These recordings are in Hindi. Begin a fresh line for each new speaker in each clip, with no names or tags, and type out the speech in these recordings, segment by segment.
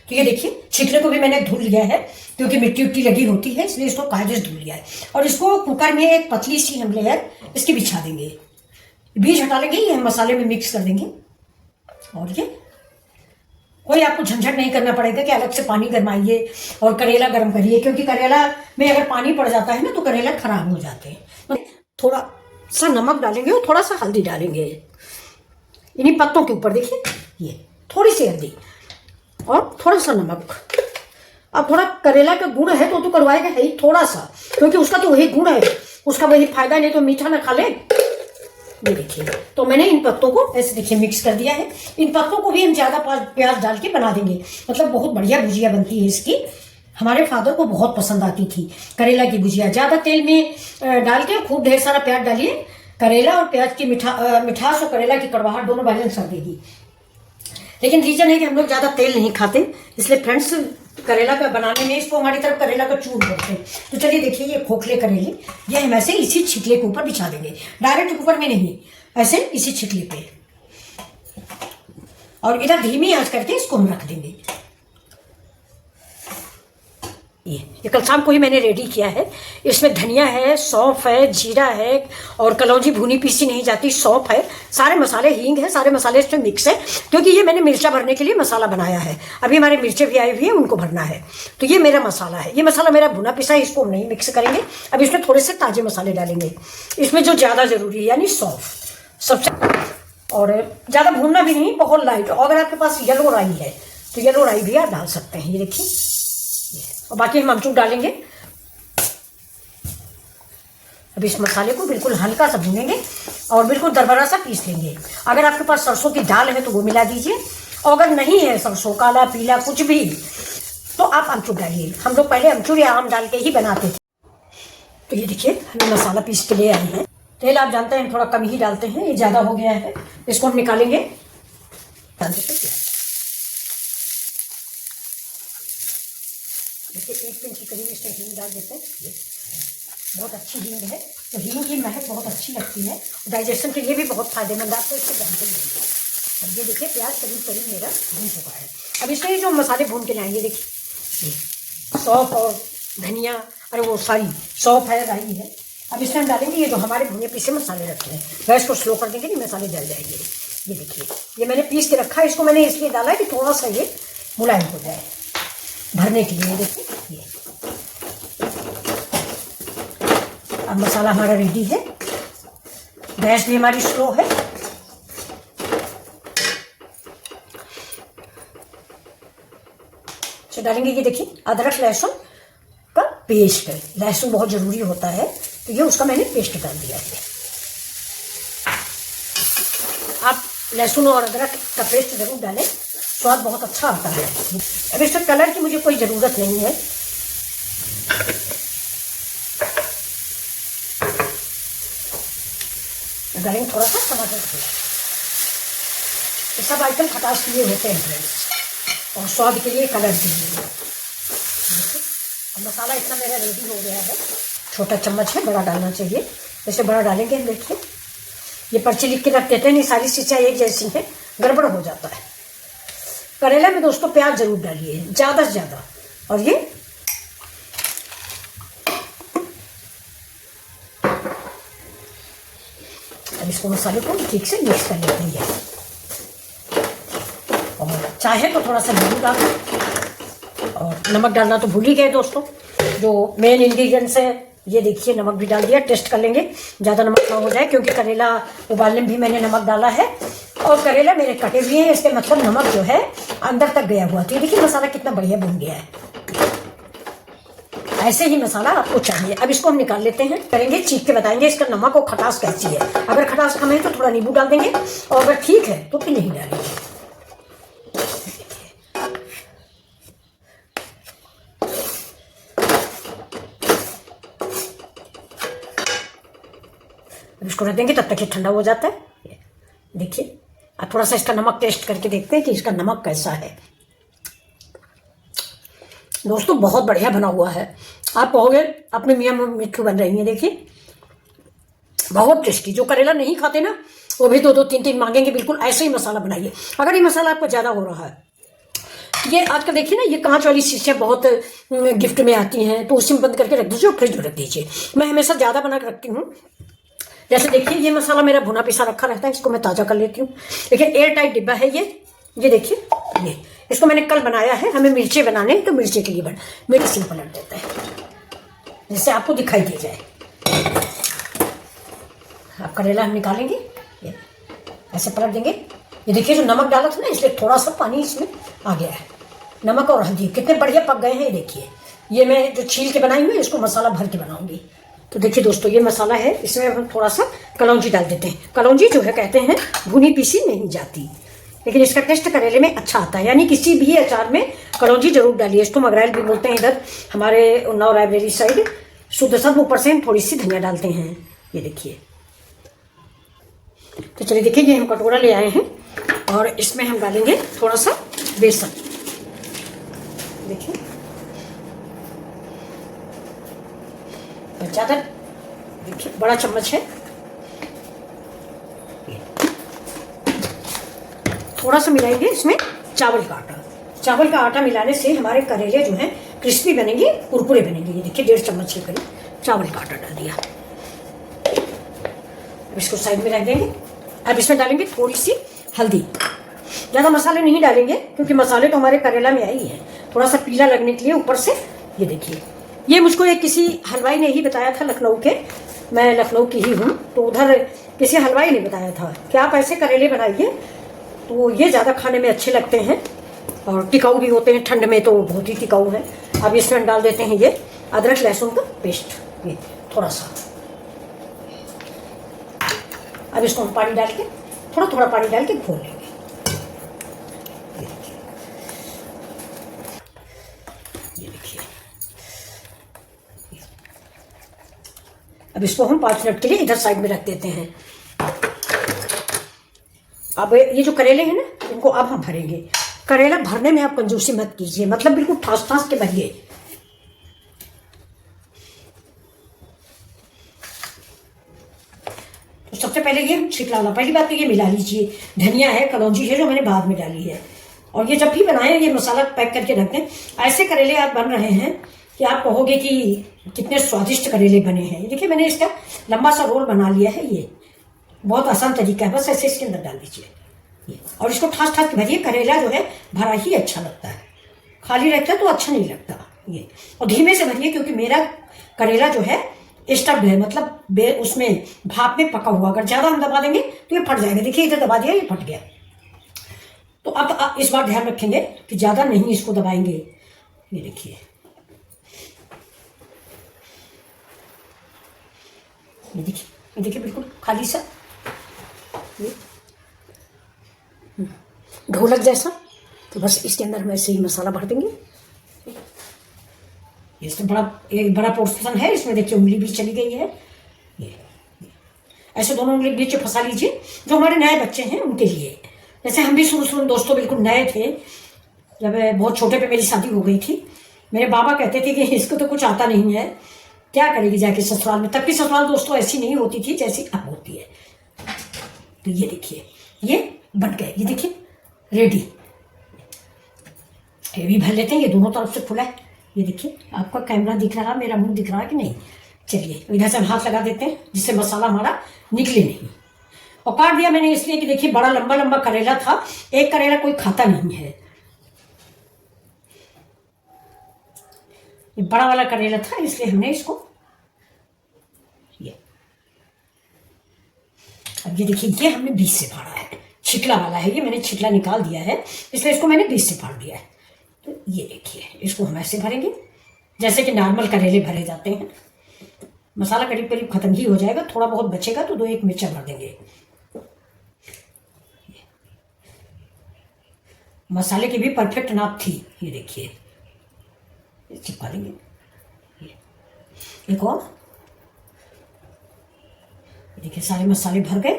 तो ये देखिए छिलके को भी मैंने धुल लिया है, क्योंकि मिट्टी उट्टी लगी होती है, इसलिए इसको कायदे से धुल लिया है। और इसको कुकर में एक पतली सी हम लेयर इसकी बिछा देंगे, बीज हटा लेंगे, ये हम मसाले में मिक्स कर देंगे। और ये कोई आपको झंझट नहीं करना पड़ेगा कि अलग से पानी गरमाइए और करेला गर्म करिए, क्योंकि करेला में अगर पानी पड़ जाता है ना तो करेला खराब हो जाते हैं। थोड़ा सा नमक डालेंगे और थोड़ा सा हल्दी डालेंगे इन्हीं पत्तों के ऊपर। देखिए ये थोड़ी सी हल्दी और थोड़ा सा नमक। अब थोड़ा करेला का गुण है तो करवाएगा है ही थोड़ा सा, क्योंकि उसका तो वही गुण है, उसका वही फायदा, नहीं तो मीठा ना खा ले। ये देखिए तो मैंने इन पत्तों को ऐसे देखिए मिक्स कर दिया है। इन पत्तों को भी हम ज्यादा प्याज डाल के बना देंगे, मतलब बहुत बढ़िया भुजिया बनती है इसकी। हमारे फादर को बहुत पसंद आती थी करेला की भुजिया। ज्यादा तेल में डाल के खूब ढेर सारा प्याज डालिए, करेला और प्याज की मिठास और करेला की कड़वाहट दोनों बैलेंस कर देगी। लेकिन रीजन है कि हम लोग ज्यादा तेल नहीं खाते, इसलिए फ्रेंड्स करेला का बनाने में इसको हमारी तरफ करेला का चूर बोलते हैं। तो चलिए देखिए ये खोखले करेले ये हम ऐसे इसी छिकले के ऊपर बिछा देंगे, डायरेक्ट कुकर में नहीं, ऐसे इसी छिकले पे। और धीमी आंच करके इसको हम रख देंगे। ये कल शाम को ही मैंने रेडी किया है। इसमें धनिया है, सौंफ है, जीरा है और कलौंजी भुनी पीसी नहीं जाती, सौंफ है, सारे मसाले, हींग है, सारे मसाले इसमें मिक्स है, क्योंकि ये मैंने मिर्चा भरने के लिए मसाला बनाया है। अभी हमारे मिर्चे भी आई हुई है, उनको भरना है। तो ये मेरा मसाला है, ये मसाला मेरा भुना पिसा है, इसको हम नहीं मिक्स करेंगे। अब इसमें थोड़े से ताजे मसाले डालेंगे, इसमें जो ज़्यादा ज़रूरी है यानी सौंफ सबसे, और ज़्यादा भूनना भी नहीं, बहुत लाइट। और अगर आपके पास येलो राई है तो येलो राई भी आप डाल सकते हैं। ये देखिए और बाकी हम अमचूर डालेंगे। अब इस मसाले को बिल्कुल हल्का सा भूनेंगे और बिल्कुल दरदरा सा पीस लेंगे। अगर आपके पास सरसों की दाल है तो वो मिला दीजिए, और अगर नहीं है सरसों, काला पीला कुछ भी, तो आप अमचूर डालिए। हम लोग पहले अमचूर या आम डाल के ही बनाते थे। तो ये देखिए हमें मसाला पीस के ले आए हैं। तेल आप जानते हैं थोड़ा कम ही डालते हैं, ये ज़्यादा हो गया है, इसको हम निकालेंगे। देखिए 1 पिंच के करीब इसमें हींग डाल देते हैं। ये बहुत अच्छी हींग है, तो हींग की महक बहुत अच्छी लगती है, डाइजेशन के लिए भी बहुत फायदेमंद, आपको इसको जानते ही हैं। अब ये देखिए प्याज करीब करीब मेरा भून चुका है। अब इसमें जो मसाले भून के लाएंगे, देखिए सौंफ और धनिया, अरे वो सारी सौंफ है, राई है। अब इसमें हम डालेंगे ये जो हमारे भुने पीसे मसाले रखे हैं। गैस को स्लो कर देंगे, नहीं मसाले जल जाएंगे। ये देखिए ये मैंने पीस के रखा है, इसको मैंने इसलिए डाला है कि थोड़ा सा ये मुलायम हो जाए भरने के लिए। देखिए ये अब मसाला हमारा रेडी है, गैस भी हमारी स्लो है। तो डालेंगे ये देखिए अदरक लहसुन का पेस्ट, लहसुन बहुत जरूरी होता है, तो ये उसका मैंने पेस्ट डाल दिया है। आप लहसुन और अदरक का पेस्ट जरूर डालें, स्वाद बहुत अच्छा आता है। अब इसका कलर की मुझे कोई ज़रूरत नहीं है। डालेंगे थोड़ा सा टमाटर पेस्ट। ये सब आइटम खटास के लिए होते हैं फ्रेंड्स, और स्वाद के लिए, कलर के लिए। अब मसाला इतना मेरा रेडी हो गया है। छोटा चम्मच है, बड़ा डालना चाहिए, जैसे बड़ा डालेंगे। देखिए ये पर्ची लिख के रख देते हैं, नहीं सारी चीज़ें एक जैसी है, गड़बड़ हो जाता है। करेला में दोस्तों प्याज जरूर डालिए, ज़्यादा से ज़्यादा। और ये अब इसको मसाले को ठीक से मिक्स कर लेते हैं। और चाहे तो थोड़ा सा नींबू डाल दें, और नमक डालना तो भूल ही गए दोस्तों। जो मेन इंग्रेडिएंट्स है ये देखिए, नमक भी डाल दिया। टेस्ट कर लेंगे ज़्यादा नमक ना हो जाए, क्योंकि करेला उबालने में भी मैंने नमक डाला है, और करेला मेरे कटे हुए हैं, इसके मतलब नमक जो है अंदर तक गया हुआ। तो ये देखिए मसाला कितना बढ़िया बन गया है। ऐसे ही मसाला आपको चाहिए। अब इसको हम निकाल लेते हैं, करेंगे चीख के बताएंगे इसका नमक और खटास कैसी है। अगर खटास कम है तो थोड़ा नींबू डाल देंगे, और अगर ठीक है तो फिर नहीं डालेंगे। अब इसको रख देंगे, तब तक ये ठंडा हो जाता है। देखिए अब थोड़ा सा इसका नमक टेस्ट करके देखते हैं कि इसका नमक कैसा है। दोस्तों बहुत बढ़िया बना हुआ है, आप कहोगे अपने मियाँ मिट्ठू बन रही हैं। देखिए बहुत टेस्टी। जो करेला नहीं खाते ना वो भी 2-2 3-3 मांगेंगे। बिल्कुल ऐसे ही मसाला बनाइए। अगर ये मसाला आपको ज़्यादा हो रहा है, ये आजकल देखिए ना, ये कांच वाली शीशियाँ बहुत गिफ्ट में आती हैं, तो उसी में बंद करके रख दीजिए और फ्रिज में रख दीजिए। मैं हमेशा ज़्यादा बना के रखती हूँ। जैसे देखिए ये मसाला मेरा भुना पिसा रखा रहता है, इसको मैं ताज़ा कर लेती हूँ। देखिए एयर टाइट डिब्बा है ये देखिए, ये इसको मैंने कल बनाया है। हमें मिर्चे बनाने हैं तो मिर्चे के लिए मिर्ची पलट देते हैं, जिससे आपको दिखाई दे जाए। अब करेला हम निकालेंगे, ये ऐसे पलट देंगे। ये देखिए जो नमक डाला था ना, इसलिए थोड़ा सा पानी इसमें आ गया है। नमक और हल्दी कितने बढ़िया पक गए हैं। ये देखिए, ये मैं जो छील के बनाई हुई है, इसको मसाला भर के बनाऊंगी। तो देखिए दोस्तों, ये मसाला है, इसमें हम थोड़ा सा कलौंजी डाल देते हैं। कलौंजी जो है कहते हैं भुनी पीसी नहीं जाती, लेकिन इसका टेस्ट करेले में अच्छा आता है। यानी किसी भी अचार में कलौंजी जरूर डालिए। इसको मगरैल भी बोलते हैं इधर हमारे उन्नाव रायबरेली साइड। शुद्ध सब ऊपर से थोड़ी सी धनिया डालते हैं। ये देखिए, तो चलिए देखिए, ये हम कटोरा ले आए हैं और इसमें हम डालेंगे थोड़ा सा बेसन। देखिए ज़्यादा, देखिए बड़ा चम्मच है। थोड़ा सा मिलाएंगे इसमें चावल का आटा। चावल का आटा मिलाने से हमारे करेले जो हैं क्रिस्पी बनेंगे, कुरकुरे बनेंगे। ये देखिए 1.5 चम्मच के करीब चावल का आटा डाल दिया। अब इसको साइड में रख देंगे। अब इसमें डालेंगे थोड़ी सी हल्दी। ज़्यादा मसाले नहीं डालेंगे क्योंकि मसाले तो हमारे करेला में आई है। थोड़ा सा पीला लगने के लिए ऊपर से। ये देखिए, ये मुझको एक किसी हलवाई ने ही बताया था, लखनऊ के। मैं लखनऊ की ही हूँ, तो उधर किसी हलवाई ने बताया था कि आप ऐसे करेले बनाइए तो ये ज़्यादा खाने में अच्छे लगते हैं और टिकाऊ भी होते हैं। ठंड में तो बहुत ही टिकाऊ है। अब इसमें डाल देते हैं ये अदरक लहसुन का पेस्ट, ये थोड़ा सा। अब इसको हम पानी डाल के, थोड़ा थोड़ा पानी डाल के घोल लेंगे। ये देखिए, अब इसको हम 5 मिनट के लिए इधर साइड में रख देते हैं। अब ये जो करेले हैं ना, इनको अब हम भरेंगे। करेला भरने में आप कंजूसी मत कीजिए, मतलब बिल्कुल ठास ठास के भरिए। तो सबसे पहले ये हम छिकला ला। पहली बात तो ये मिला लीजिए, धनिया है, कलौंजी है जो मैंने बाद में डाली है। और ये जब भी बनाएं, ये मसाला पैक करके रख दें। ऐसे करेले आज बन रहे हैं कि आप कहोगे कि कितने स्वादिष्ट करेले बने हैं। देखिए मैंने इसका लंबा सा रोल बना लिया है। ये बहुत आसान तरीका है, बस ऐसे इसके अंदर डाल दीजिए और इसको ठास ठास भरिए। करेला जो है भरा ही अच्छा लगता है, खाली रहता है तो अच्छा नहीं लगता। ये और धीमे से भरिए क्योंकि मेरा करेला जो है स्टफ्ड है, मतलब उसमें भाप में पका हुआ। अगर ज़्यादा हम दबा देंगे तो ये फट जाएगा। देखिए इधर दबा दिया, ये फट गया। तो अब इस बार ध्यान रखेंगे कि ज़्यादा नहीं इसको दबाएंगे। ये देखिए, ये देखिए बिल्कुल खाली सा, ये ढोलक जैसा। तो बस इसके अंदर हम ऐसे ही मसाला भर देंगे। इसमें एक बड़ा पोर्शन है, इसमें देखिए उंगली भी चली गई है। ये ऐसे दोनों उंगली नीचे फंसा लीजिए। जो हमारे नए बच्चे हैं उनके लिए, जैसे हम भी शुरू में दोस्तों बिल्कुल नए थे, जब बहुत छोटे पे मेरी शादी हो गई थी। मेरे बाबा कहते थे कि इसको तो कुछ आता नहीं है, क्या करेगी जाके ससुराल में। तब की ससुराल दोस्तों ऐसी नहीं होती थी जैसी अब होती है। तो ये देखिए, ये बन गए। ये देखिए रेडी। ये भी भर लेते हैं। ये दोनों तरफ से खुला है। ये देखिए, आपका कैमरा दिख रहा है, मेरा मुंह दिख रहा है कि नहीं। चलिए इधर से हम हाथ लगा देते हैं जिससे मसाला हमारा निकले नहीं। और काट दिया मैंने इसलिए कि देखिए बड़ा लंबा लंबा करेला था, एक करेला कोई खाता नहीं है। ये बड़ा वाला करेला था इसलिए हमने इसको अब ये देखिए, ये हमने बीच से फाड़ा है। छिकला वाला है ये, मैंने छिकला निकाल दिया है इसलिए इसको मैंने बीच से फाड़ दिया है। तो ये देखिए, इसको हम ऐसे भरेंगे जैसे कि नॉर्मल करेले भरे जाते हैं। मसाला करीब करीब खत्म ही हो जाएगा, थोड़ा बहुत बचेगा तो 2-1 मिर्चा भर देंगे। मसाले की भी परफेक्ट नाप थी। ये देखिए, चिपका देंगे। एक और, देखिए सारे मसाले भर गए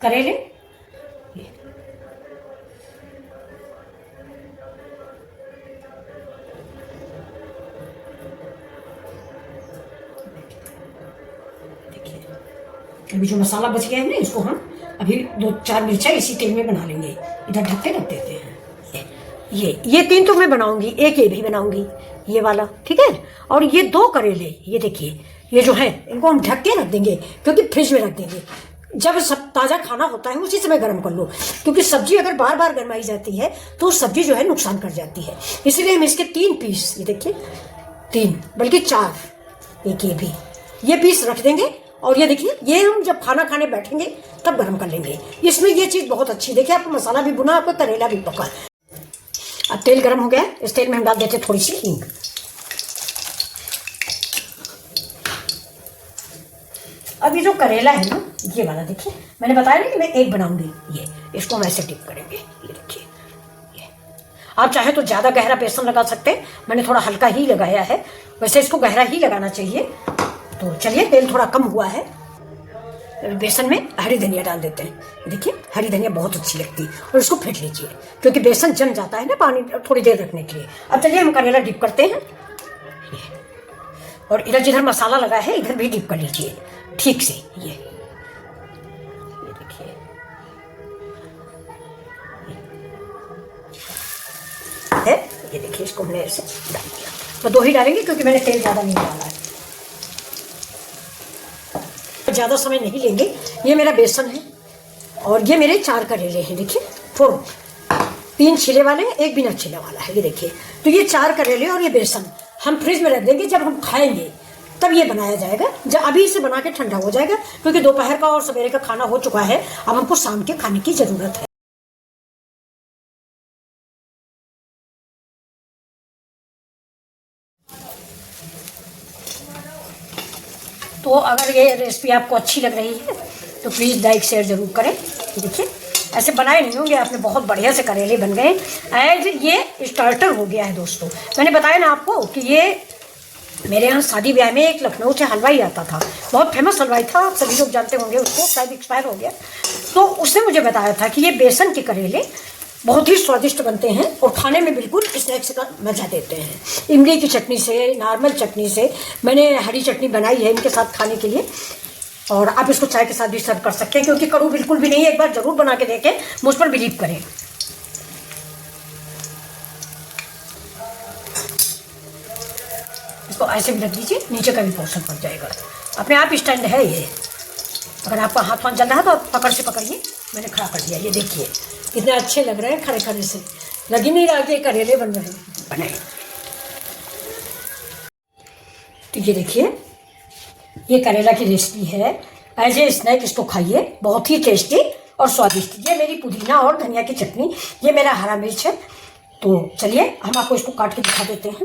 करेले। अभी जो मसाला बच गया है ना, इसको हम अभी 2-4 मिर्चा इसी तेल में बना लेंगे। इधर ढक के रख देते हैं। ये 3 तो मैं बनाऊंगी, एक ये भी बनाऊंगी, ये वाला, ठीक है। और ये 2 करेले, ये देखिए, ये जो है इनको हम ढक के रख देंगे, क्योंकि फ्रिज में रख देंगे। जब सब ताज़ा खाना होता है उसी समय गर्म कर लो, क्योंकि सब्जी अगर बार बार गर्माई जाती है तो सब्जी जो है नुकसान कर जाती है। इसलिए हम इसके 3 पीस, ये देखिए 3 बल्कि 4, एक ये भी, ये पीस रख देंगे। और ये देखिए, ये हम जब खाना खाने बैठेंगे तब गर्म कर लेंगे। इसमें ये चीज़ बहुत अच्छी, देखिए आपको मसाला भी भुना, आपको करेला भी पका। अब तेल गर्म हो गया, इस तेल में हम डाल देते थोड़ी सी हींग। अब ये जो करेला है ना, ये वाला देखिए, मैंने बताया ना कि मैं एक बनाऊंगी, ये इसको हम ऐसे डिप करेंगे, ये देखिए। ये आप चाहे तो ज़्यादा गहरा बेसन लगा सकते हैं, मैंने थोड़ा हल्का ही लगाया है, वैसे इसको गहरा ही लगाना चाहिए। तो चलिए, तेल थोड़ा कम हुआ है, बेसन में हरी धनिया डाल देते हैं। देखिए, हरी धनिया बहुत अच्छी लगती है, और इसको फेंट लीजिए, क्योंकि बेसन जम जाता है ना पानी थोड़ी देर रखने के लिए। अब चलिए हम करेला डिप करते हैं, और इधर जिधर मसाला लगा है इधर भी डिप कर लीजिए ठीक से। ये देखिए, है, ये देखिए, इसको हमने ऐसे डाल दिया। तो 2 ही डालेंगे, क्योंकि मैंने तेल ज़्यादा नहीं डाला है। ज़्यादा समय नहीं लेंगे। ये मेरा बेसन है, और ये मेरे 4 करेले हैं, देखिए 4, 3 छिले वाले, एक बिना छिले वाला है, ये देखिए। तो ये 4 करेले और ये बेसन हम फ्रिज में रख देंगे, जब हम खाएंगे तब ये बनाया जाएगा। जब अभी इसे बना के ठंडा हो जाएगा, क्योंकि दोपहर का और सवेरे का खाना हो चुका है, अब हमको शाम के खाने की ज़रूरत है। तो अगर ये रेसिपी आपको अच्छी लग रही है तो प्लीज़ लाइक शेयर ज़रूर करें। देखिए, ऐसे बनाए नहीं होंगे आपने, बहुत बढ़िया से करेले बन गए। एज ये स्टार्टर हो गया है दोस्तों। मैंने बताया ना आपको कि ये मेरे यहाँ शादी ब्याह में एक लखनऊ से हलवाई आता था, बहुत फेमस हलवाई था, आप सभी लोग जानते होंगे उसको, शायद एक्सपायर हो गया। तो उसने मुझे बताया था कि ये बेसन के करेले बहुत ही स्वादिष्ट बनते हैं, और खाने में बिल्कुल स्नैक्स का मजा देते हैं। इमली की चटनी से, नॉर्मल चटनी से, मैंने हरी चटनी बनाई है इनके साथ खाने के लिए, और आप इसको चाय के साथ भी सर्व कर सकते हैं, क्योंकि कड़ू बिल्कुल भी नहीं है। एक बार जरूर बना के देखें, मुझ पर बिलीव करें। इसको ऐसे भी रख दीजिए, नीचे का भी पोर्शन पड़ जाएगा, अपने आप स्टैंड है ये। अगर आपका हाथ जल रहा है तो आप पकड़ से पकड़िए, मैंने खड़ा कर दिया। ये देखिए कितने अच्छे लग रहे हैं, खड़े खड़े से लग ही नहीं रहा कि करेले बन रहे बने। तो ये देखिए, ये करेला की रेसिपी है, एज ए स्नैक इसको खाइए, बहुत ही टेस्टी और स्वादिष्ट। ये मेरी पुदीना और धनिया की चटनी, ये मेरा हरा मिर्च है। तो चलिए हम आपको इसको काट के दिखा देते हैं।